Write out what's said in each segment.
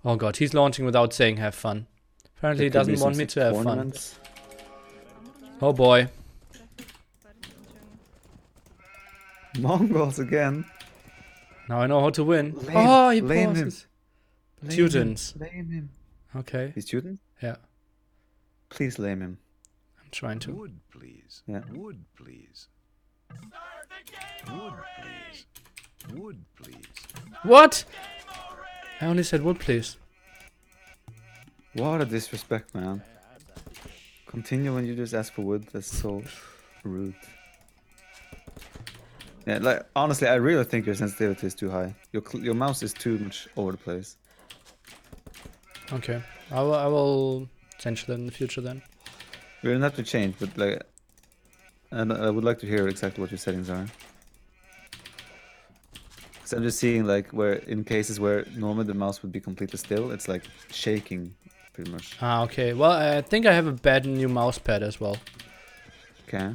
Oh god, he's launching without saying have fun. Apparently he doesn't want me to have fun. Oh boy. Mongols again. Now I know how to win. Lame, Oh, he lame pauses. him. Teutons. Lame him. Okay. He's Teuton? Yeah, Please lame him. I'm trying to. Wood, please. Yeah. Wood, please. Wood, please. Wood, please. What? I only said wood, please. What a disrespect, man. Continue when you just ask for wood. That's so rude. Yeah, like honestly, I really think your sensitivity is too high. Your mouse is too much over the place. Okay. I will change that in the future then. We don't have to change, but like, and I would like to hear exactly what your settings are. Because I'm just seeing like where in cases where normally the mouse would be completely still, it's like shaking, pretty much. Ah, okay. Well, I think I have a bad new mouse pad as well. Okay.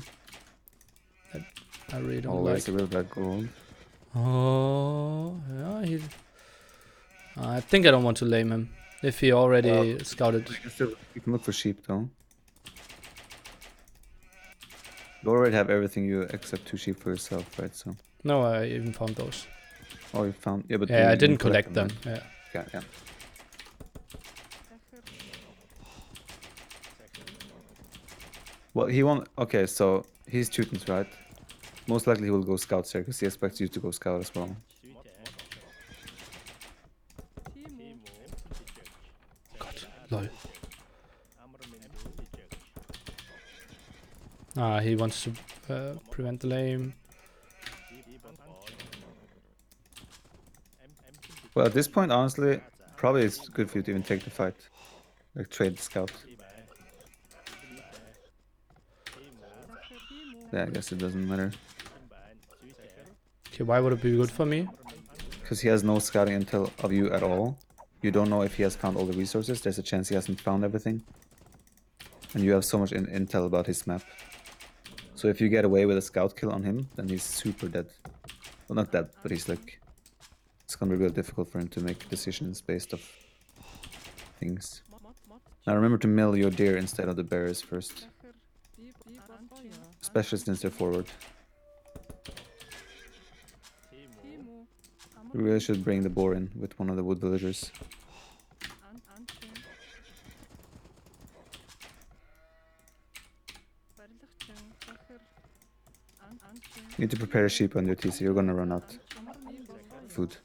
I really don't Always like. a real bad gold. Oh, yeah. I think I don't want to lame him. If he already scouted. You can look for sheep though. You already have everything you except 2 sheep for yourself, right? So. No, I even found those. Oh, you found but Yeah, I you didn't collect them. Right? Yeah. Yeah. Well, he won't. Okay, so he's Teutons, right? Most likely he will go scout there because he expects you to go scout as well. God, lol. Ah, he wants to prevent the lame. Well, at this point, honestly, probably it's good for you to even take the fight. Like, trade the scout. Yeah, I guess it doesn't matter. Okay, why would it be good for me? Because he has no scouting intel of you at all. You don't know if he has found all the resources. There's a chance he hasn't found everything. And you have so much intel about his map. So if you get away with a scout kill on him, then he's super dead. Well, not dead, but he's like... It's gonna be real difficult for him to make decisions based off things. Now remember to mill your deer instead of the bears first. Especially since they're forward. We really should bring the boar in with one of the wood villagers. You need to prepare a sheep on your TC, you're gonna run out of food.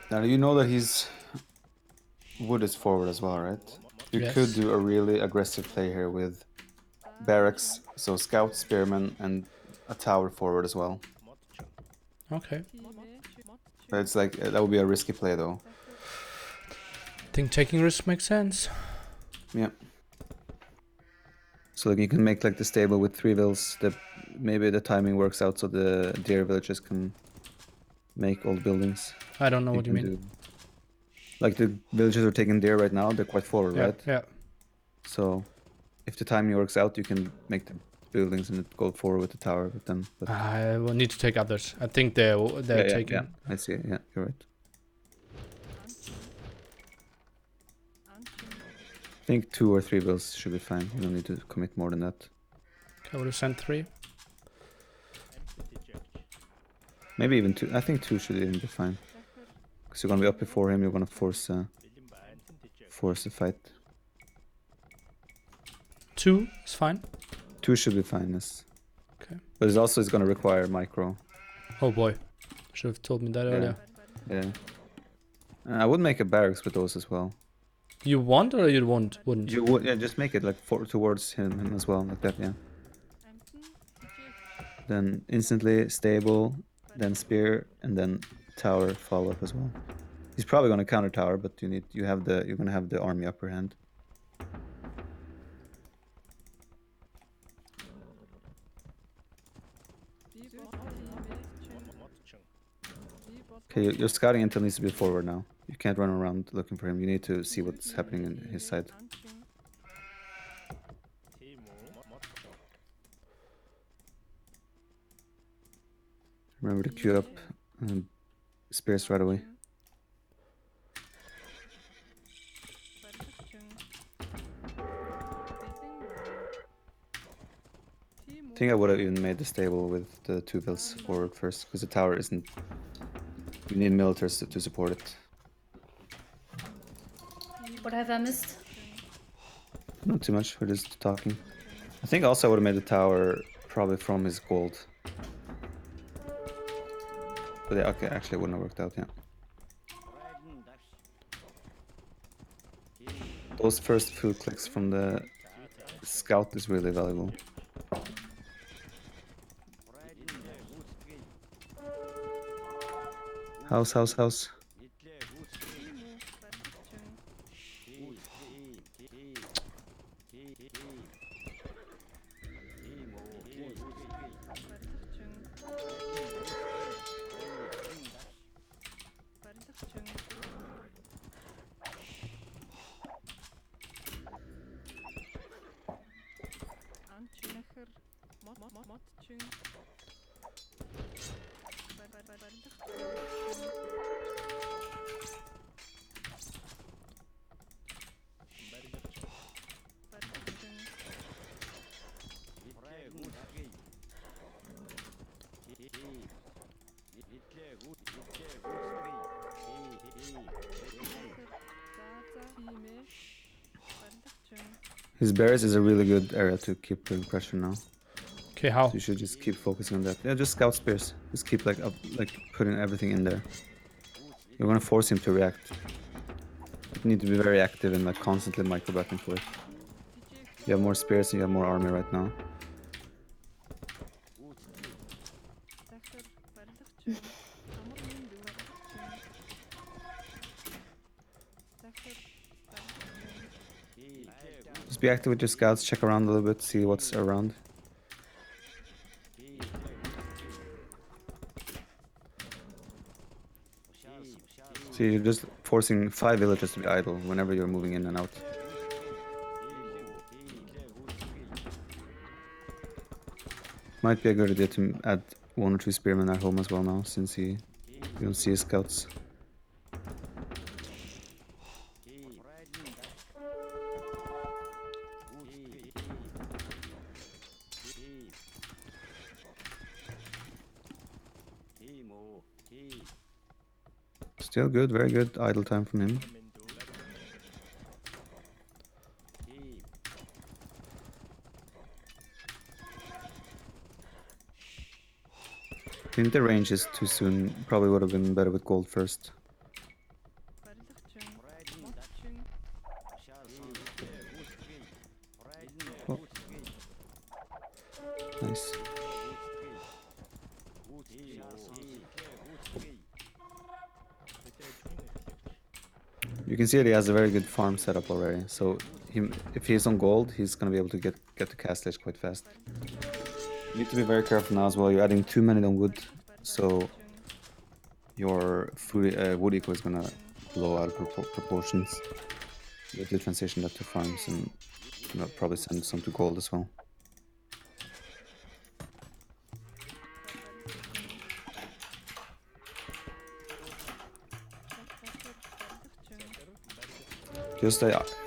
Now you know that he's wood is forward as well, right? You Yes. could do a really aggressive play here with barracks, so scout, spearmen, and a tower forward as well. Okay. But it's like that would be a risky play though. I think taking risks makes sense. Yeah. So like you can make like the stable with 3 vills. That maybe the timing works out so the deer villages can make old buildings. I don't know what you mean. Like the villagers are taking deer right now. They're quite forward, Yeah, right? yeah. So if the timing works out, you can make the buildings and go forward with the tower. But then, I will need to take others. I think they're taking. Yeah, I see. Yeah, you're right. I think 2 or 3 vills should be fine. You don't need to commit more than that. Okay, I would have sent 3. Maybe even 2. I think 2 should even be fine. Because you're gonna be up before him. You're gonna force the fight. 2 is fine. 2 should be fine. Yes. Okay. But it's gonna require micro. Oh boy, should have told me that earlier. Yeah. I would make a barracks with those as well. You want or you wouldn't? You would, yeah. Just make it like towards him as well, like that, yeah. Then instantly stable, then spear, and then tower follow up as well. He's probably gonna counter tower, but you're gonna have the army upper hand. Okay, your scouting intel needs to be forward now. You can't run around looking for him. You need to see what's happening in his side. Remember to queue up spears right away. I think I would have even made the stable with the 2 bills forward first, because the tower isn't... You need militaries to support it. What have I missed? Not too much, we're just talking. I think also I would have made the tower probably from his gold. But yeah, okay, actually it wouldn't have worked out, yeah. Those first few clicks from the scout is really valuable. House, house, house. His bears is a really good area to keep putting pressure now. Okay, how? So you should just keep focusing on that. Yeah, just scout spears. Just keep like putting everything in there. You're gonna force him to react. You need to be very active and like constantly micro back and forth. You have more spears and you have more army right now. Just be active with your scouts, check around a little bit, see what's around. See, you're just forcing 5 villagers to be idle whenever you're moving in and out. Might be a good idea to add 1 or 2 spearmen at home as well now, since you don't see his scouts. Still good, very good idle time from him. I think the range is too soon. Probably would have been better with gold first. Oh. Nice. You can see that he has a very good farm setup already. So if he's on gold, he's gonna be able to get to castle quite fast. You need to be very careful now as well. You're adding too many on wood, so your wood eco is gonna blow out of proportions. You have to transition that to farms and probably send some to gold as well. Just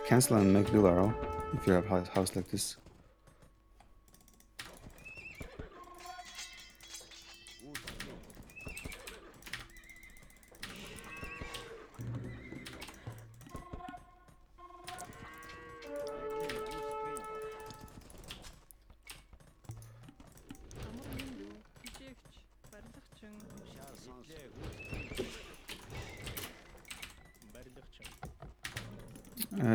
cancel and make blue arrow if you have a house like this.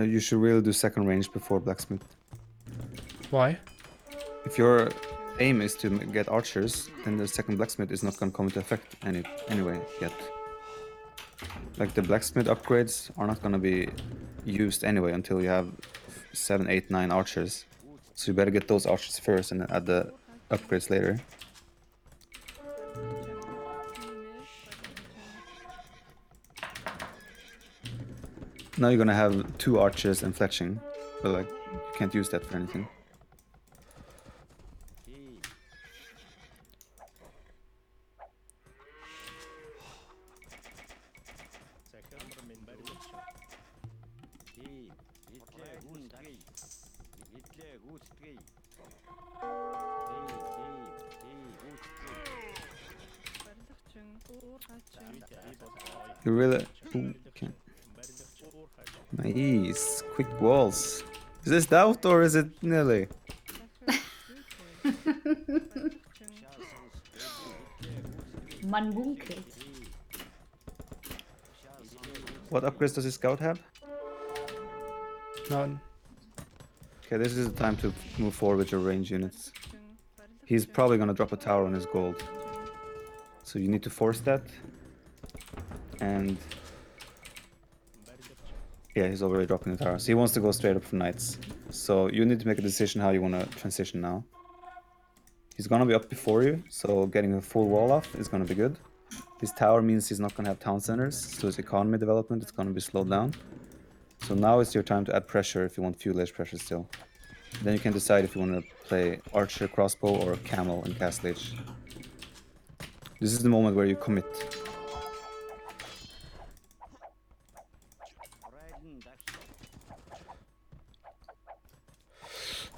You should really do second range before blacksmith. Why? If your aim is to get archers, then the second blacksmith is not going to come into effect anyway yet. Like the blacksmith upgrades are not going to be used anyway until you have 7, 8, 9 archers. So you better get those archers first and then add the upgrades later. Now you're gonna have 2 archers and fletching, but like you can't use that for anything. You really... Ooh, okay. Nice. Quick walls. Is this doubt or is it Nili? Man bunkert. What upgrades does his scout have? None. Okay, this is the time to move forward with your range units. He's probably gonna drop a tower on his gold. So you need to force that. And... yeah, he's already dropping the tower. So he wants to go straight up for knights. So you need to make a decision how you want to transition now. He's gonna be up before you, so getting a full wall off is gonna be good. His tower means he's not gonna have town centers, so his economy development is gonna be slowed down. So now is your time to add pressure if you want feudal age pressure still. Then you can decide if you want to play archer, crossbow, or camel in castle age. This is the moment where you commit.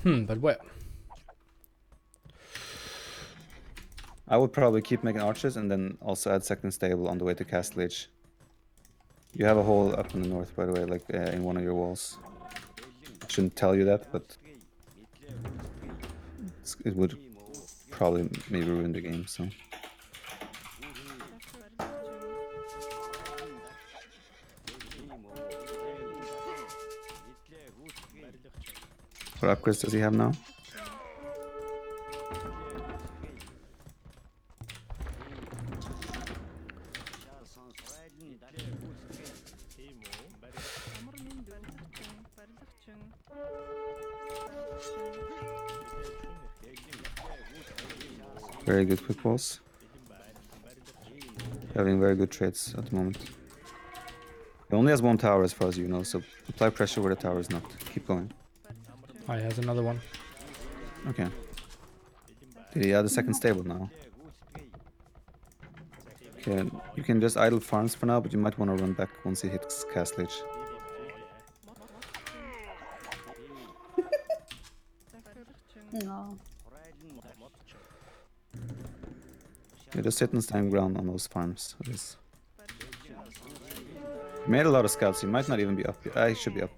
But where? I would probably keep making archers and then also add second stable on the way to castle age. You have a hole up in the north, by the way, like in one of your walls. I shouldn't tell you that, but it would probably maybe ruin the game, so... What upgrades does he have now? Very good quick walls. Having very good trades at the moment. He only has 1 tower as far as you know, so apply pressure where the tower is not. Keep going. Oh, he has another one. Okay. Did he add a second stable now? Okay, you can just idle farms for now, but you might want to run back once he hits castle age. No. Yeah, just sit and stand ground on those farms. He made a lot of scouts, he might not even be up. He should be up.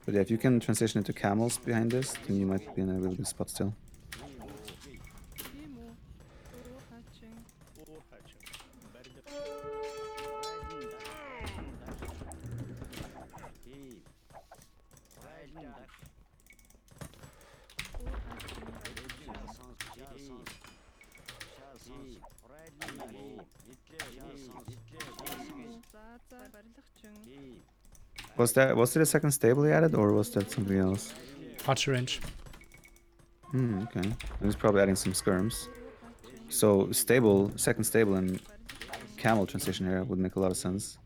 But yeah, if you can transition into camels behind this, then you might be in a really good spot still. Was it a second stable he added, or was that something else? Archer range. Okay. He's probably adding some skirms. So stable, second stable and camel transition here would make a lot of sense.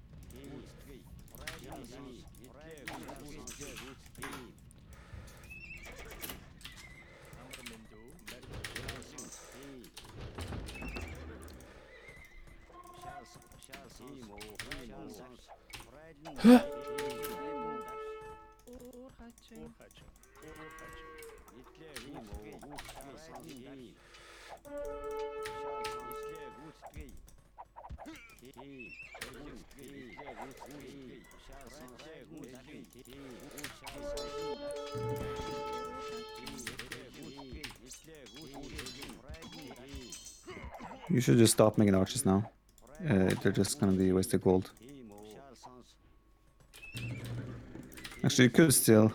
You should just stop making archers now. They're just gonna be wasted gold. Actually, you could still.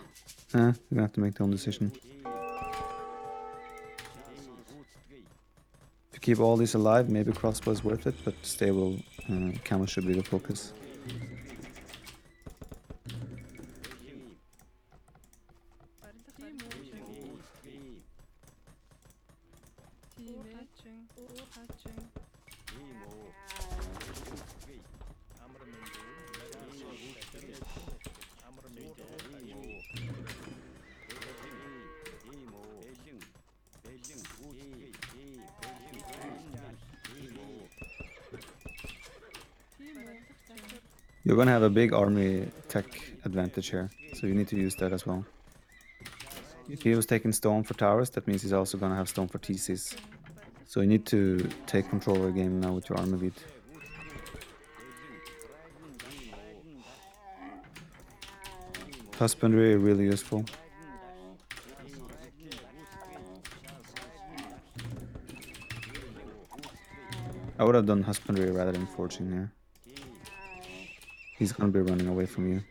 You're gonna have to make the own decision. If you keep all these alive, maybe crossbow is worth it, but stable camel should be the focus. You're gonna have a big army tech advantage here, so you need to use that as well. If he was taking stone for towers, that means he's also gonna have stone for TCs. So you need to take control of the game now with your army beat. Husbandry really useful. I would have done husbandry rather than forging here. He's gonna be running away from you.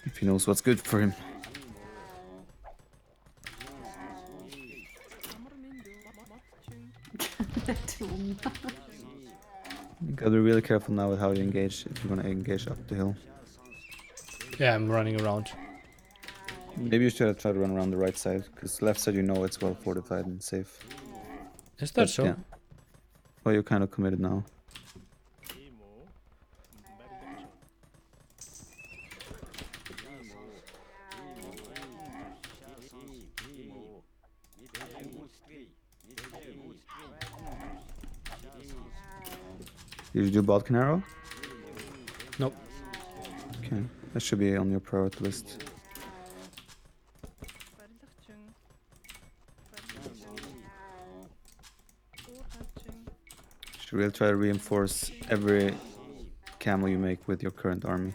If he knows what's good for him. Tomb. You gotta be really careful now with how you engage if you're gonna engage up the hill. Yeah, I'm running around. Maybe you should have tried to run around the right side, because left side you know it's well fortified and safe. Is that so? Yeah. Well, you're kind of committed now. Did you do Balkan arrow? Nope. Okay, that should be on your priority list. Should really try to reinforce every camel you make with your current army.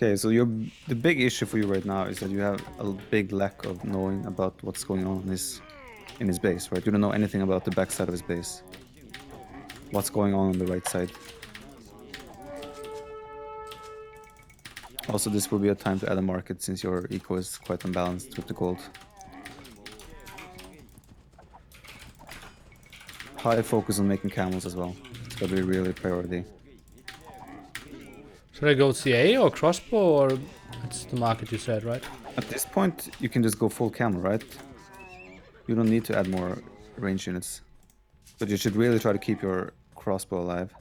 Okay, so the big issue for you right now is that you have a big lack of knowing about what's going on in his base, right? You don't know anything about the backside of his base. What's going on the right side. Also, this will be a time to add a market since your eco is quite unbalanced with the gold. High focus on making camels as well. It's gotta be really priority. Should I go CA or crossbow, or it's the market you said, right? At this point, you can just go full camel, right? You don't need to add more range units. But you should really try to keep your crossbow alive.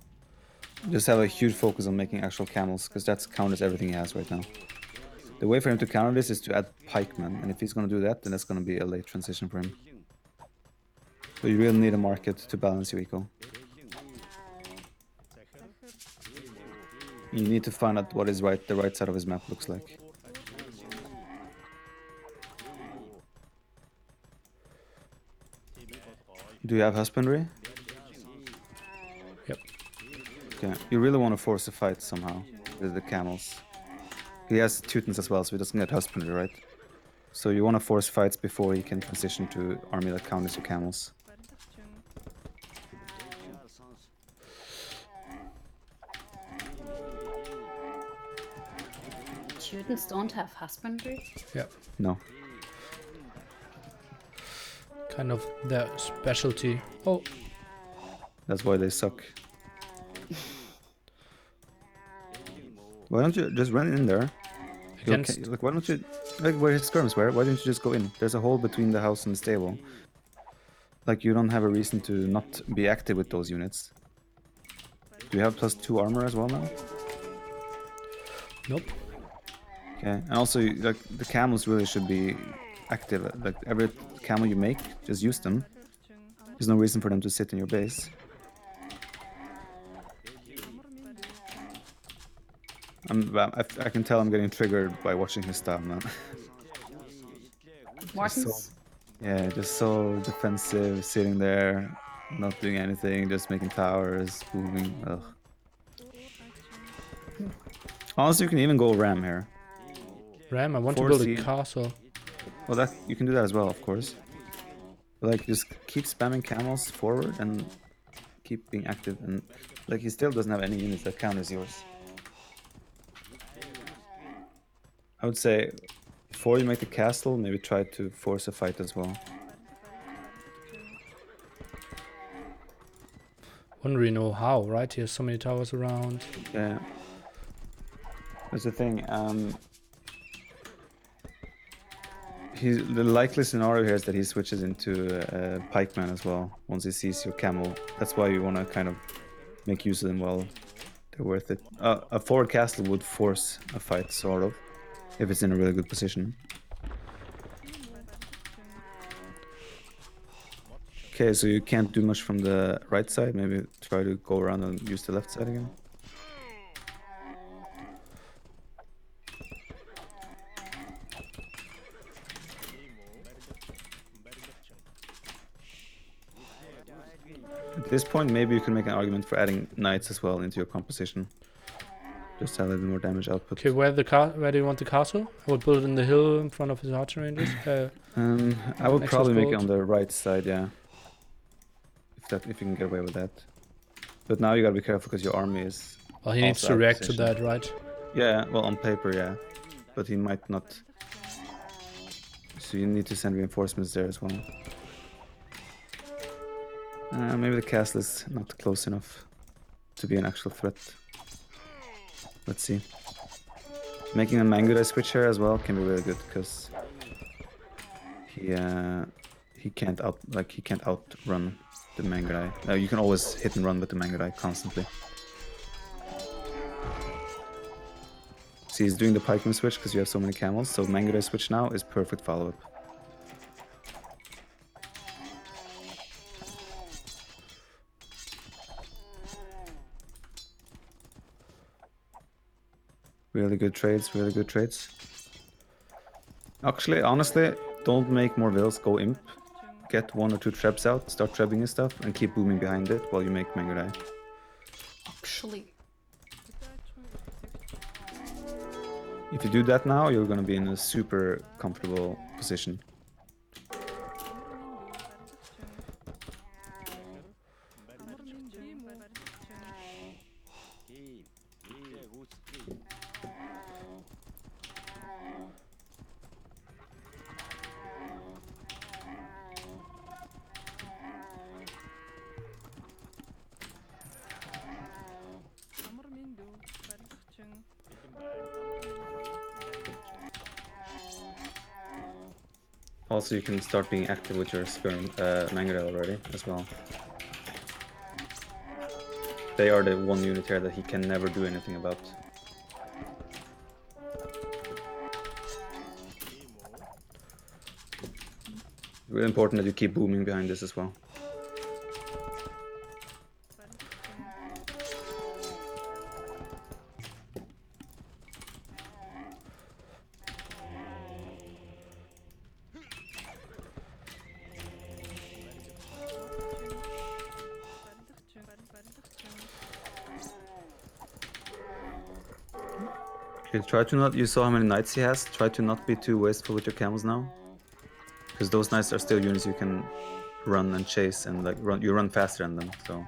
Just have a huge focus on making actual camels, because that counters everything he has right now. The way for him to counter this is to add pikemen, and if he's gonna do that, then that's gonna be a late transition for him. But you really need a market to balance your eco. You need to find out what is the right side of his map looks like. Do you have husbandry? Yep. Okay, you really want to force a fight somehow with the camels. He has Teutons as well, so he doesn't get husbandry, right? So you want to force fights before he can transition to army that counters your camels. Students don't have husbandry. Yep. No. Kind of their specialty. Oh, That's why they suck. Why don't you just run in there? against. Like, why don't you, like where his skirms were, why don't you just go in? There's a hole between the house and the stable. Like, you don't have a reason to not be active with those units. Do you have +2 armor as well now? Nope. Okay, and also, like, the camels really should be active. Like, every camel you make, just use them. There's no reason for them to sit in your base. I can tell I'm getting triggered by watching his style now. Martins. Yeah, just so defensive, sitting there, not doing anything, just making towers, moving. Ugh. Honestly, you can even go ram here. Ram, I want to build a 4C. castle. Well, that you can do that as well, of course. But, like, just keep spamming camels forward and keep being active. And like, he still doesn't have any units that count as yours. I would say before you make the castle, maybe try to force a fight as well. Wouldn't really know how, right? He has so many towers around. Yeah. That's the thing. The likely scenario here is that he switches into pikeman as well once he sees your camel. That's why you want to kind of make use of them while they're worth it. A forward castle would force a fight, sort of, if it's in a really good position. Okay, so you can't do much from the right side. Maybe try to go around and use the left side again. At this point, maybe you can make an argument for adding knights as well into your composition. Just to have a little more damage output. Okay, where do you want the castle? I would build it in the hill in front of his archer ranges. I would Nexus probably make it bolt. on the right side, yeah. If you can get away with that. But now you gotta be careful because your army is. Well, he needs also to out of react to position. that, right? Yeah, well, on paper, yeah. But he might not. So you need to send reinforcements there as well. Maybe the castle is not close enough to be an actual threat. Let's see. Making a Mangudai switch here as well can be really good because he can't outrun the Mangudai. You can always hit and run with the Mangudai constantly. See, he's doing the pikeman switch because you have so many camels. So Mangudai switch now is perfect follow-up. Really good trades, really good trades. Actually, honestly, don't make more vills, go imp. Get 1 or 2 trebs out, start trebbing his stuff, and keep booming behind it while you make Mangudai. Actually, If you do that now, you're gonna be in a super comfortable position. Also, you can start being active with your Mangudai already as well. They are the one unit here that he can never do anything about. Really important that you keep booming behind this as well. Okay, try to not. You saw how many knights he has. Try to not be too wasteful with your camels now, because those knights are still units you can run and chase and like run. You run faster than them. So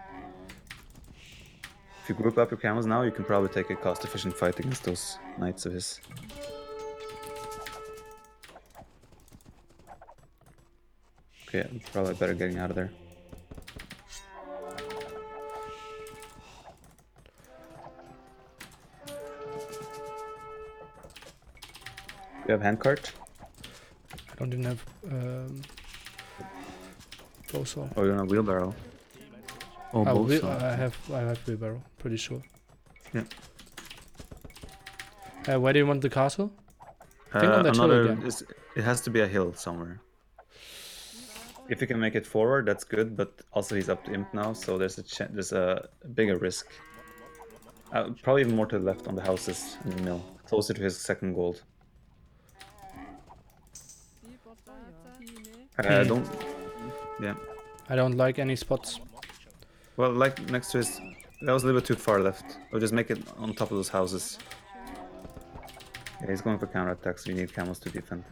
if you group up your camels now, you can probably take a cost-efficient fight against those knights of his. Okay, probably better getting out of there. You have handcart? I don't even have bowsaw. Oh, you're on a wheelbarrow. Oh, both. I have wheelbarrow, pretty sure. Yeah. Where do you want the castle? I think on that hill again. It has to be a hill somewhere. If you can make it forward, that's good. But also he's up to imp now, so there's a bigger risk. Probably even more to the left on the houses in the mill, closer to his second gold. Don't. Yeah. I don't like any spots. Well, like next to his. That was a little bit too far left. Or just make it on top of those houses. Yeah, he's going for counterattack, so you need camels to defend.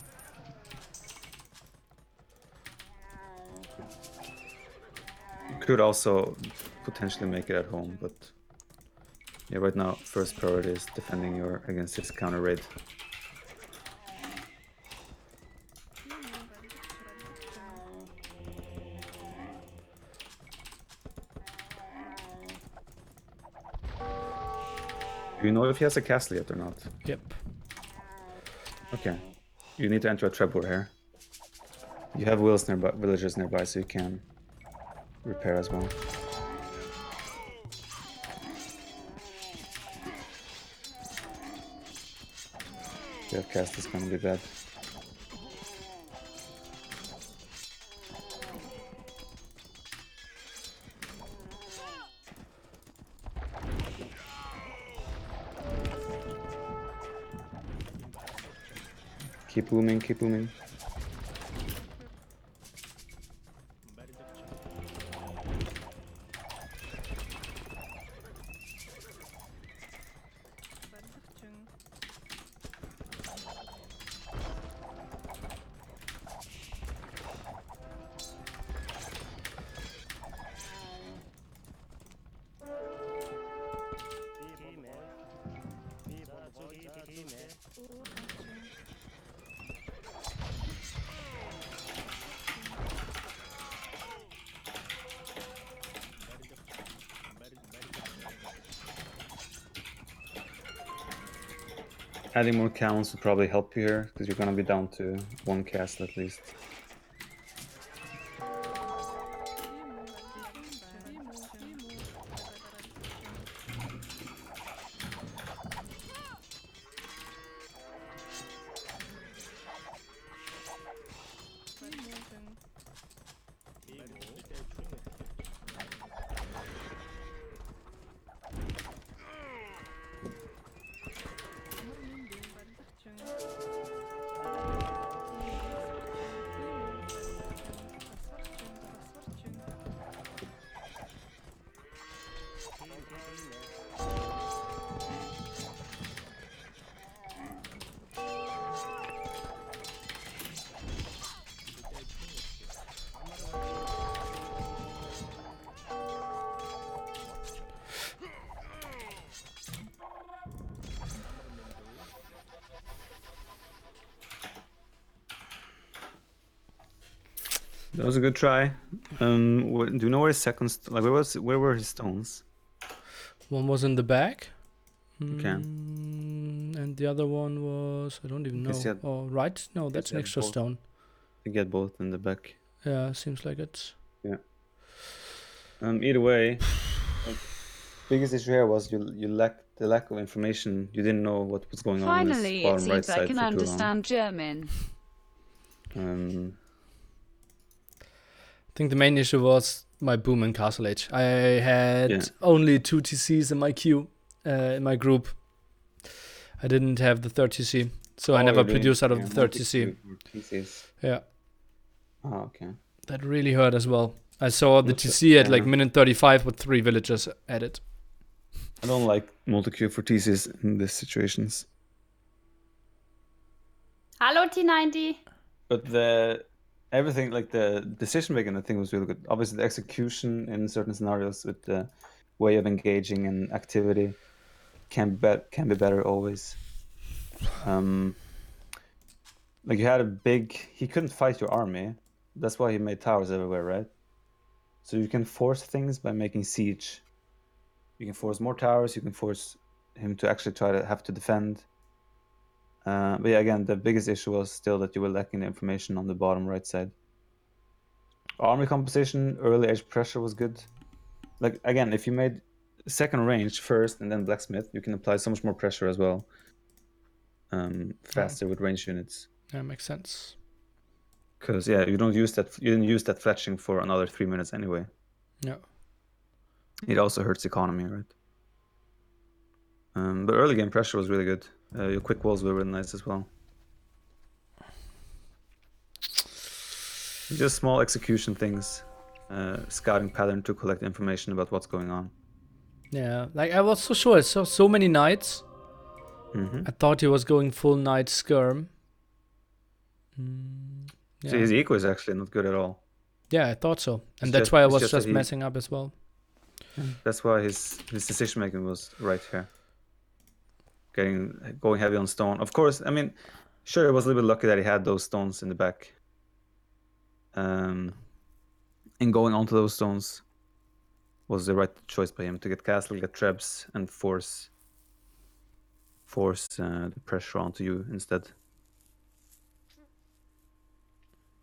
You could also potentially make it at home, but yeah, right now first priority is defending against his counter raid. Do you know if he has a castle yet or not? Yep. Okay. You need to enter a Trebor here. You have wills nearby, villagers nearby, so you can repair as well. If you have cast, it's gonna be bad. Keep booming, keep booming. Adding more counts would probably help you here, because you're gonna be down to 1 castle at least. That was a good try. Do you know where his where were his stones? One was in the back. Okay. And the other one was, I don't even Guess know. you had- Oh, right? No, that's you an had extra both. stone. You get both in the back. Yeah, seems like it. Either way, like, biggest issue here was you lacked the lack of information. You didn't know what was going on this Finally, it bottom right seems I side can for too long. understand German. I think the main issue was my boom and castle age. I had Yeah. only 2 TCs in my queue, in my group. I didn't have the third TC, so I never produced out of the third TC. Yeah, Oh, okay. that really hurt as well. I saw the What's the- TC at like yeah. minute 35 with 3 villagers added. I don't like multi-queue for TCs in these situations. Hello, T90. But everything, like the decision making, I think was really good. Obviously, the execution in certain scenarios with the way of engaging and activity can be better always. Like you had he couldn't fight your army. That's why he made towers everywhere, right? So you can force things by making siege. You can force more towers. You can force him to actually try to have to defend. But yeah, again, the biggest issue was still that you were lacking the information on the bottom right side. Army composition, early edge pressure was good. Like again, if you made second range first and then blacksmith, you can apply so much more pressure as well. Faster with range units. Yeah, makes sense. Because yeah, you didn't use that fletching for another 3 minutes anyway. Yeah. It also hurts economy, right? But early game pressure was really good. Your quick walls were really nice as well. Just small execution things, scouting pattern to collect information about what's going on. Yeah, like I was so sure. I saw so many knights. I thought he was going full knight skirm. Yeah. So his eco is actually not good at all. Yeah, I thought so, and It's that's just- why I it's was just that just he- messing up as well. That's why his decision making was right here. Going heavy on stone. Of course, I mean, sure, it was a little bit lucky that he had those stones in the back. And going onto those stones was the right choice by him to get castle, get trebs, and force force the pressure onto you instead.